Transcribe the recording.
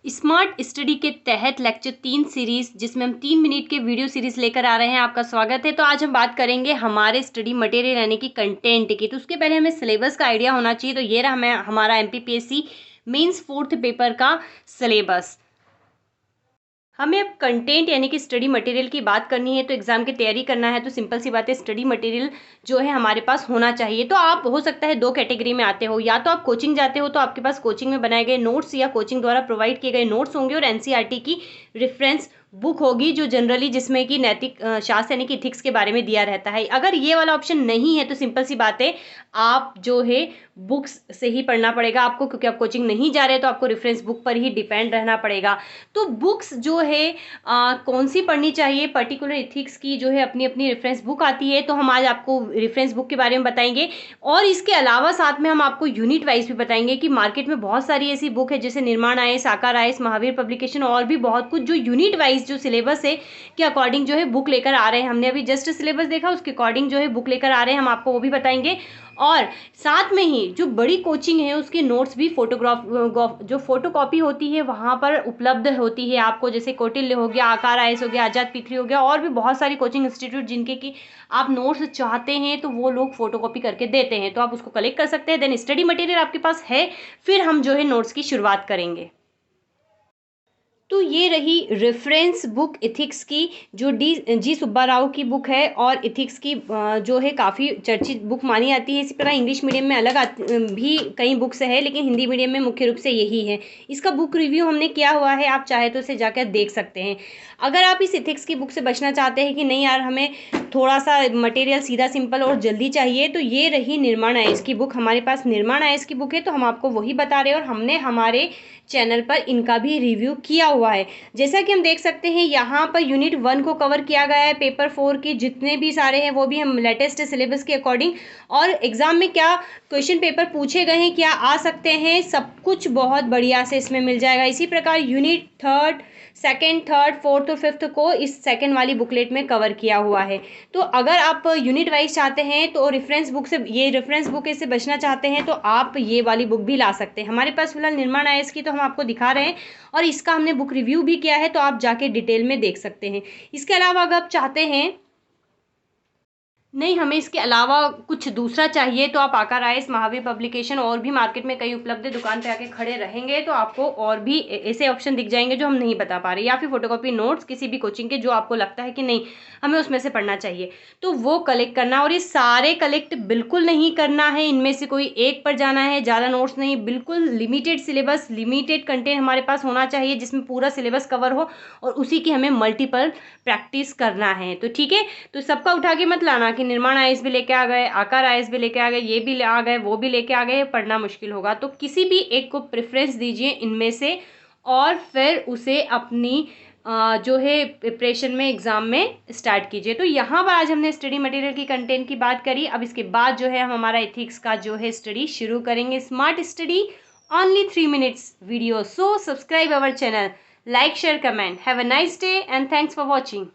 Smart study के तहत lecture 3 series जिसमें हम 3 मिनट के वीडियो सीरीज लेकर आ रहे हैं। आपका स्वागत है। तो आज हम बात करेंगे हमारे स्टडी मटेरियल यानी कि कंटेंट की। तो उसके पहले हमें सिलेबस का आइडिया होना चाहिए। तो ये रहा हमें हमारा एमपीपीएससी मेंस 4th पेपर का सिलेबस। हमें अब कंटेंट यानी कि स्टडी मटेरियल की बात करनी है। तो एग्जाम की तैयारी करना है तो सिंपल सी बात है, स्टडी मटेरियल जो है हमारे पास होना चाहिए। तो आप हो सकता है 2 कैटेगरी में आते हो, या तो आप कोचिंग जाते हो तो आपके पास कोचिंग में बनाए गए नोट्स या कोचिंग द्वारा प्रोवाइड किए गए नोट्स होंगे, और एनसीईआरटी की रेफरेंस बुक होगी जो जनरली जिसमें कि नैतिक शास्त्र यानी कि इथिक्स के बारे में दिया रहता है। अगर ये वाला ऑप्शन नहीं है तो सिंपल सी बात है, आप जो है बुक्स से ही पढ़ना पड़ेगा आपको, क्योंकि आप कोचिंग नहीं जा रहे तो आपको रेफरेंस बुक पर ही डिपेंड रहना पड़ेगा। तो बुक्स जो है कौन सी पढ़नी चाहिए, पर्टिकुलर इथिक्स की जो है अपनी अपनी रेफरेंस बुक आती है। तो हम आज आपको रेफरेंस बुक के बारे में बताएंगे, और इसके अलावा साथ में हम आपको यूनिट वाइज भी बताएंगे कि मार्केट में बहुत सारी ऐसी बुक है जैसे निर्माण आईएएस, आकार आईएएस, महावीर पब्लिकेशन और भी बहुत कुछ, जो यूनिट वाइज जो सिलेबस है के अकॉर्डिंग जो है बुक लेकर आ रहे हैं। हमने अभी जस्ट सिलेबस देखा, उसके अकॉर्डिंग जो है बुक लेकर आ रहे हैं, हम आपको वो भी बताएंगे। और साथ में ही जो बड़ी कोचिंग है उसके नोट्स भी जो फोटोकॉपी होती है वहाँ पर उपलब्ध होती है आपको, जैसे कौटिल्य हो गया, आकार आईएएस हो गया, आजाद P3 हो गया, और भी बहुत सारी कोचिंग इंस्टीट्यूट जिनके कि आप नोट्स चाहते हैं तो वो लोग फोटोकॉपी करके देते हैं, तो आप उसको कलेक्ट कर सकते हैं। देन स्टडी मटेरियल आपके पास है, फिर हम जो है नोट्स की शुरुआत करेंगे। तो ये रही रेफरेंस बुक इथिक्स की, जो जी सुब्बा राव की बुक है, और इथिक्स की जो है काफ़ी चर्चित बुक मानी जाती है। इसी प्रकार इंग्लिश मीडियम में अलग भी कई बुक्स है, लेकिन हिंदी मीडियम में मुख्य रूप से यही है। इसका बुक रिव्यू हमने किया हुआ है, आप चाहे तो इसे जाकर देख सकते हैं। अगर आप इस इथिक्स की बुक से बचना चाहते हैं कि नहीं यार हमें थोड़ा सा मटेरियल सीधा सिंपल और जल्दी चाहिए, तो ये रही निर्माण आईएएस की बुक। हमारे पास निर्माण आईएएस की बुक है, तो हम आपको वही बता रहे हैं, और हमने हमारे चैनल पर इनका भी रिव्यू किया हुआ है। जैसा कि हम देख सकते हैं यहाँ पर यूनिट 1 को कवर किया गया है, पेपर 4 के जितने भी सारे हैं वो भी हम लेटेस्ट सिलेबस के अकॉर्डिंग, और एग्जाम में क्या क्वेश्चन पेपर पूछे गए हैं, क्या आ सकते हैं, सब कुछ बहुत बढ़िया से इसमें मिल जाएगा। इसी प्रकार यूनिट 3, 2nd, 3rd, 4th और 5th को इस सेकंड वाली बुकलेट में कवर किया हुआ है। तो अगर आप यूनिट वाइज चाहते हैं तो रेफरेंस बुक से, ये रेफरेंस बुक से बचना चाहते हैं तो आप ये वाली बुक भी ला सकते हैं। हमारे पास फिलहाल निर्माण आईएएस की तो हम आपको दिखा रहे हैं, और इसका हमने बुक रिव्यू भी किया है, तो आप जाके डिटेल में देख सकते हैं। इसके अलावा अगर आप चाहते हैं नहीं हमें इसके अलावा कुछ दूसरा चाहिए, तो आप आकार आईएएस, महावीर पब्लिकेशन और भी मार्केट में कई उपलब्ध है, दुकान पे आके खड़े रहेंगे तो आपको और भी ऐसे ऑप्शन दिख जाएंगे जो हम नहीं बता पा रहे, या फिर फोटोकॉपी नोट्स किसी भी कोचिंग के जो आपको लगता है कि नहीं हमें उसमें से पढ़ना चाहिए, तो वो कलेक्ट करना। और ये सारे कलेक्ट बिल्कुल नहीं करना है, इनमें से कोई एक पर जाना है, ज़्यादा नोट्स नहीं, बिल्कुल लिमिटेड सिलेबस, लिमिटेड कंटेंट हमारे पास होना चाहिए जिसमें पूरा सिलेबस कवर हो, और उसी की हमें मल्टीपल प्रैक्टिस करना है। तो ठीक है, तो सबका उठा के मत लाना कि निर्माण आईएएस भी लेके आ गए, आकार आईएएस भी लेके आ गए, ये भी आ गए, वो भी लेके आ गए, पढ़ना मुश्किल होगा। तो किसी भी एक को प्रेफरेंस दीजिए इनमें से, और फिर उसे अपनी जो है प्रिपरेशन में एग्जाम में स्टार्ट कीजिए। तो यहाँ पर आज हमने स्टडी मटेरियल की कंटेंट की बात करी। अब इसके बाद जो है हम हमारा इथिक्स का जो है स्टडी शुरू करेंगे। Smart study, only 3 minutes video. So subscribe our channel, like, share, comment. Have a nice day and thanks for watching.